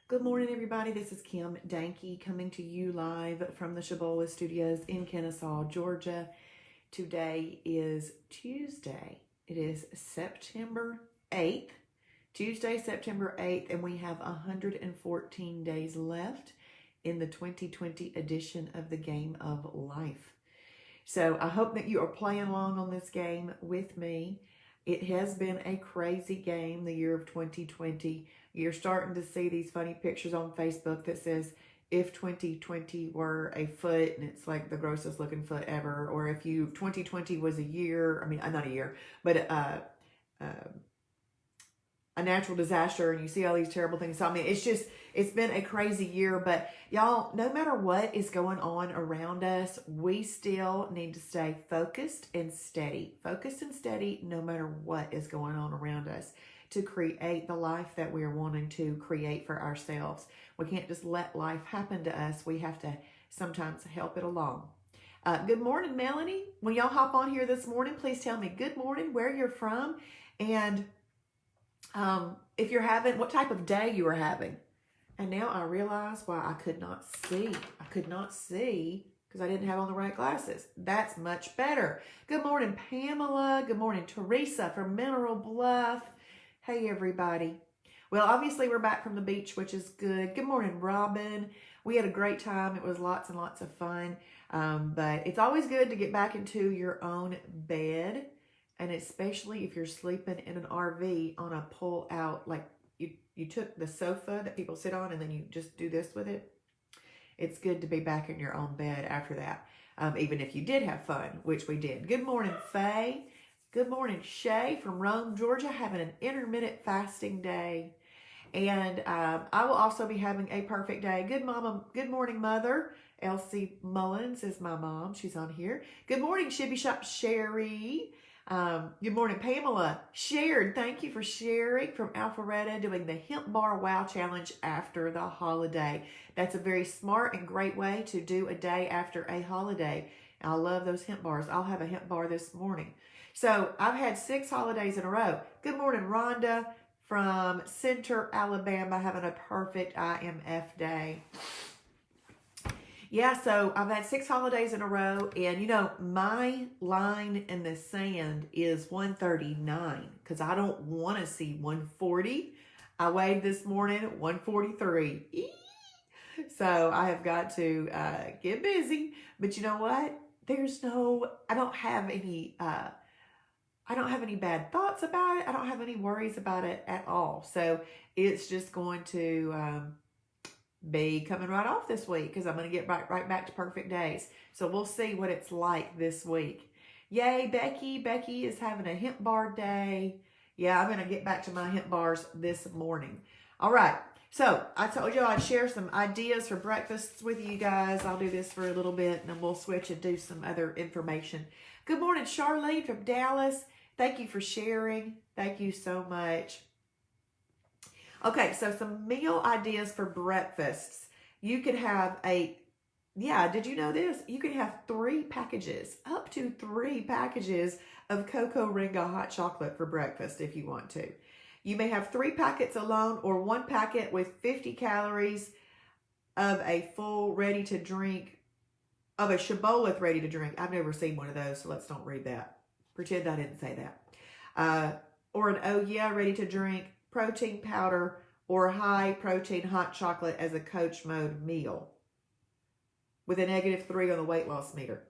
Good morning, everybody. This is Kim Danke coming to you live from the Shibboleth studios in Kennesaw, Georgia. Today is Tuesday. It is September 8th, Tuesday, September 8th, and we have 114 days left in the 2020 edition of the Game of Life. So I hope that you are playing along on this game with me. It has been a crazy game, the year of 2020. You're starting to see these funny pictures on Facebook that says, if 2020 were a foot, and it's like the grossest looking foot ever, or if 2020 was a year, not a year, but a natural disaster, and you see all these terrible things. So, it's been a crazy year, but y'all, no matter what is going on around us, we still need to stay focused and steady. Focused and steady no matter what is going on around us to create the life that we are wanting to create for ourselves. We can't just let life happen to us. We have to sometimes help it along. Good morning, Melanie. When y'all hop on here this morning, please tell me good morning, where you're from, and if you're having, what type of day you are having. And now I realize why I could not see. I could not see because I didn't have on the right glasses. That's much better. Good morning, Pamela. Good morning, Teresa from Mineral Bluff. Hey, everybody. Well, obviously we're back from the beach, which is good. Good morning, Robin. We had a great time. It was lots and lots of fun. But it's always good to get back into your own bed. And especially if you're sleeping in an RV on a pull out, like you took the sofa that people sit on and then you just do this with it. It's good to be back in your own bed after that. Even if you did have fun, which we did. Good morning, Faye. Good morning, Shay from Rome, Georgia, having an intermittent fasting day. And I will also be having a perfect day. Good morning, Mother. Elsie Mullins is my mom. She's on here. Good morning, Shibby Shop Sherry. Good morning, Pamela. Shared. Thank you for sharing from Alpharetta, doing the Hemp Bar Wow Challenge after the holiday. That's a very smart and great way to do a day after a holiday. I love those hemp bars. I'll have a hemp bar this morning. So I've had 6 holidays in a row. Good morning, Rhonda from Center, Alabama, having a perfect IMF day. Yeah, so I've had 6 holidays in a row, and my line in the sand is 139 because I don't want to see 140. I weighed this morning 143. So I have got to get busy. But you know what? I don't have any bad thoughts about it. I don't have any worries about it at all. So it's just going to be coming right off this week because I'm going to get right back to perfect days. So we'll see what it's like this week. Yay, Becky. Becky is having a hemp bar day. Yeah, I'm going to get back to my hemp bars this morning. All right. So I told you I'd share some ideas for breakfasts with you guys. I'll do this for a little bit and then we'll switch and do some other information. Good morning, Charlene from Dallas. Thank you for sharing. Thank you so much. Okay, so some meal ideas for breakfasts. You could have did you know this? You can have 3 packages, up to 3 packages of Cocoa Ringa hot chocolate for breakfast if you want to. You may have 3 packets alone or 1 packet with 50 calories of a full ready-to-drink, of a Shibboleth ready-to-drink. I've never seen one of those, so let's don't read that. Pretend I didn't say that. Or an Oh Yeah ready-to-drink protein powder or high protein hot chocolate as a coach mode meal with a -3 on the weight loss meter.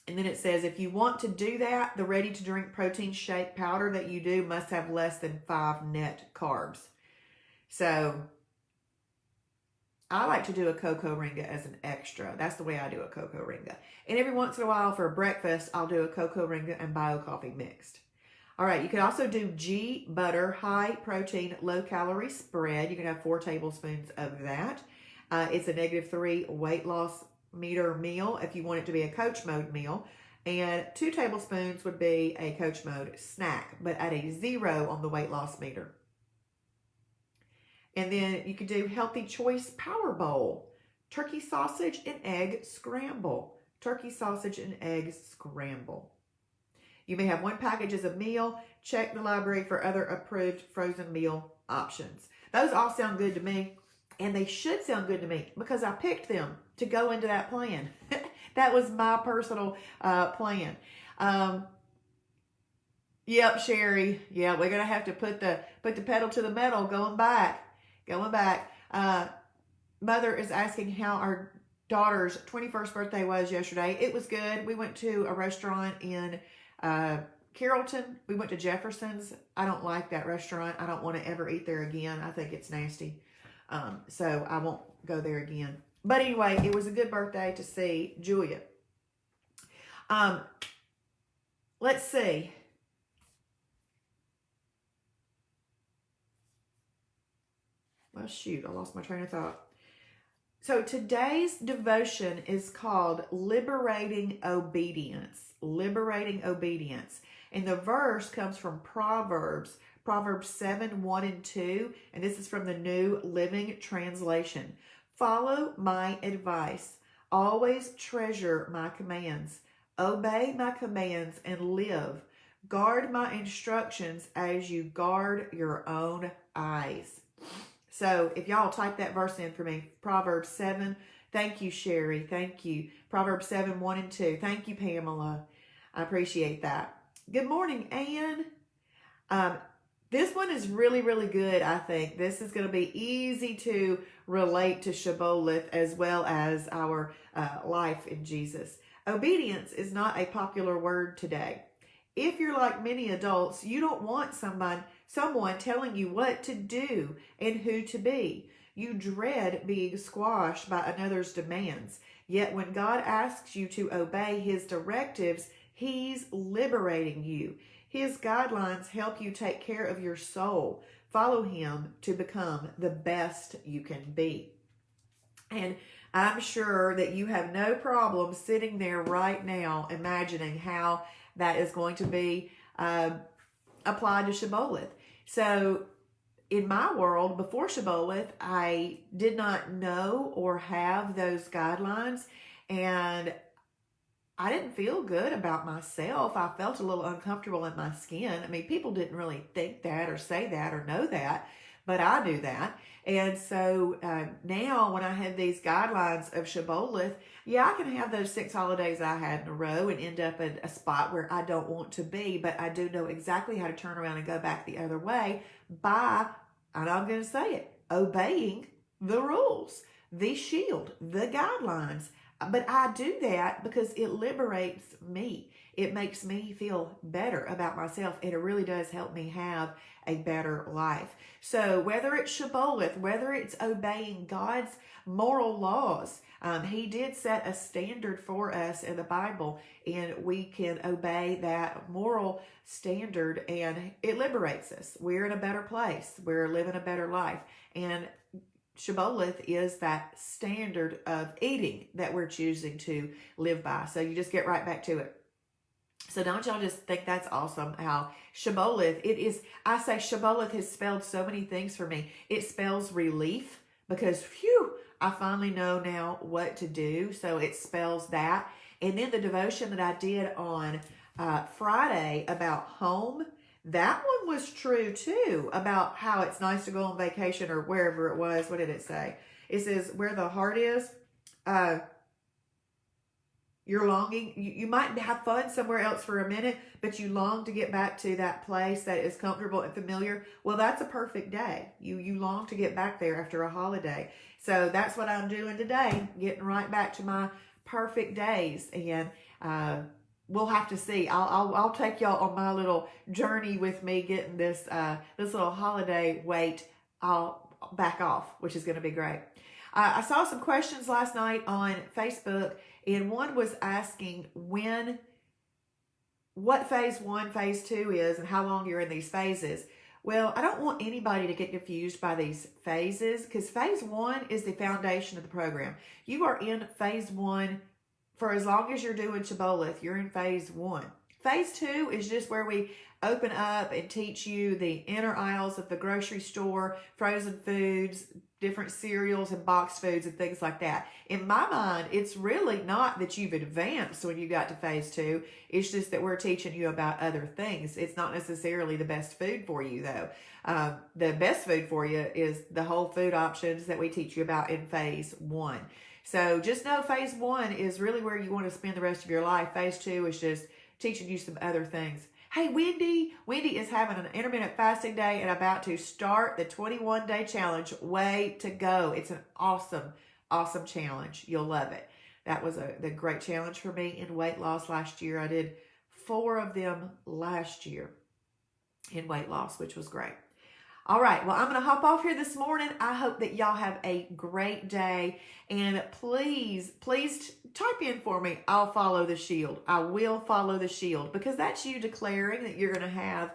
And then it says if you want to do that, the ready to drink protein shake powder that you do must have less than 5 net carbs. So I like to do a Cocoa Ringa as an extra. That's the way I do a Cocoa Ringa. And every once in a while for breakfast, I'll do a Cocoa Ringa and Bio Coffee mixed. All right, you can also do G Butter high protein, low calorie spread. You can have 4 tablespoons of that. It's a -3 weight loss meter meal if you want it to be a coach mode meal. And 2 tablespoons would be a coach mode snack, but at a 0 on the weight loss meter. And then you could do Healthy Choice Power Bowl, turkey sausage and egg scramble. Turkey sausage and egg scramble. You may have one package as a meal. Check the library for other approved frozen meal options. Those all sound good to me, and they should sound good to me because I picked them to go into that plan. That was my personal plan. Yep, Sherry. Yeah, we're gonna have to put the pedal to the metal. Going back. Mother is asking how our daughter's 21st birthday was yesterday. It was good. We went to a restaurant in Carrollton. We went to Jefferson's. I don't like that restaurant. I don't want to ever eat there again. I think it's nasty. So I won't go there again. But anyway, it was a good birthday to see Julia. Let's see. Well, shoot, I lost my train of thought. So today's devotion is called Liberating Obedience. Liberating Obedience. And the verse comes from Proverbs 7, 1 and 2. And this is from the New Living Translation. Follow my advice. Always treasure my commands. Obey my commands and live. Guard my instructions as you guard your own eyes. So if y'all type that verse in for me, Proverbs 7. Thank you, Sherry. Thank you. Proverbs 7, 1 and 2. Thank you, Pamela. I appreciate that. Good morning, Anne. This one is really, really good, I think. This is going to be easy to relate to Shibboleth as well as our life in Jesus. Obedience is not a popular word today. If you're like many adults, you don't want someone telling you what to do and who to be. You dread being squashed by another's demands. Yet when God asks you to obey his directives, he's liberating you. His guidelines help you take care of your soul. Follow him to become the best you can be. And I'm sure that you have no problem sitting there right now imagining how that is going to be applied to Shibboleth. So in my world, before Shibboleth, I did not know or have those guidelines, and I didn't feel good about myself. I felt a little uncomfortable in my skin. I mean, people didn't really think that or say that or know that, but I do that. And so now when I have these guidelines of Shibboleth, yeah, I can have those 6 holidays I had in a row and end up at a spot where I don't want to be, but I do know exactly how to turn around and go back the other way by, and I'm going to say it, obeying the rules, the shield, the guidelines. But I do that because it liberates me. It makes me feel better about myself, and it really does help me have a better life. So whether it's Shibboleth, whether it's obeying God's moral laws, he did set a standard for us in the Bible, and we can obey that moral standard, and it liberates us. We're in a better place. We're living a better life. And Shibboleth is that standard of eating that we're choosing to live by. So you just get right back to it. So don't y'all just think that's awesome how Shibboleth, it is, I say Shibboleth has spelled so many things for me. It spells relief because, phew, I finally know now what to do. So it spells that. And then the devotion that I did on Friday about home, that one was true too, about how it's nice to go on vacation or wherever it was. What did it say? It says where the heart is, you're longing. You might have fun somewhere else for a minute, but you long to get back to that place that is comfortable and familiar. Well, that's a perfect day. You long to get back there after a holiday. So that's what I'm doing today, getting right back to my perfect days. And we'll have to see. I'll take y'all on my little journey with me getting this little holiday weight all back off, which is going to be great. I saw some questions last night on Facebook, and one was asking what phase 1, phase 2 is, and how long you're in these phases. Well, I don't want anybody to get confused by these phases, because phase 1 is the foundation of the program. You are in phase 1 for as long as you're doing Shibboleth. You're in phase 1. Phase 2 is just where we open up and teach you the inner aisles of the grocery store, frozen foods, different cereals and boxed foods and things like that. In my mind, it's really not that you've advanced when you got to phase 2. It's just that we're teaching you about other things. It's not necessarily the best food for you, though. The best food for you is the whole food options that we teach you about in phase 1. So just know phase 1 is really where you want to spend the rest of your life. Phase 2 is just teaching you some other things. Hey, Wendy is having an intermittent fasting day and about to start the 21-day challenge. Way to go. It's an awesome, awesome challenge. You'll love it. That was the great challenge for me in weight loss last year. I did 4 of them last year in weight loss, which was great. All right, well, I'm going to hop off here this morning. I hope that y'all have a great day. And please type in for me, I'll follow the shield. I will follow the shield, because that's you declaring that you're going to have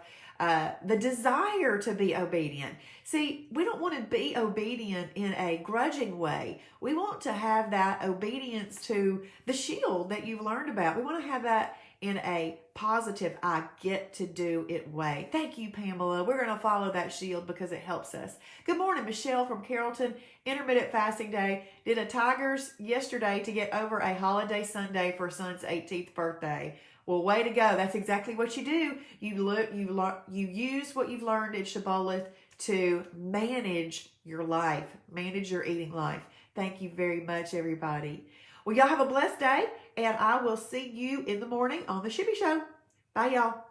the desire to be obedient. See, we don't want to be obedient in a grudging way. We want to have that obedience to the shield that you've learned about. We want to have that in a positive, I get to do it way. Thank you, Pamela. We're going to follow that shield because it helps us. Good morning, Michelle from Carrollton. Intermittent fasting day. Did a Tigers yesterday to get over a holiday Sunday for son's 18th birthday. Well, way to go. That's exactly what you do. You use what you've learned in Shibboleth to manage your life, manage your eating life. Thank you very much, everybody. Well, y'all have a blessed day, and I will see you in the morning on the Shibby Show. Bye, y'all.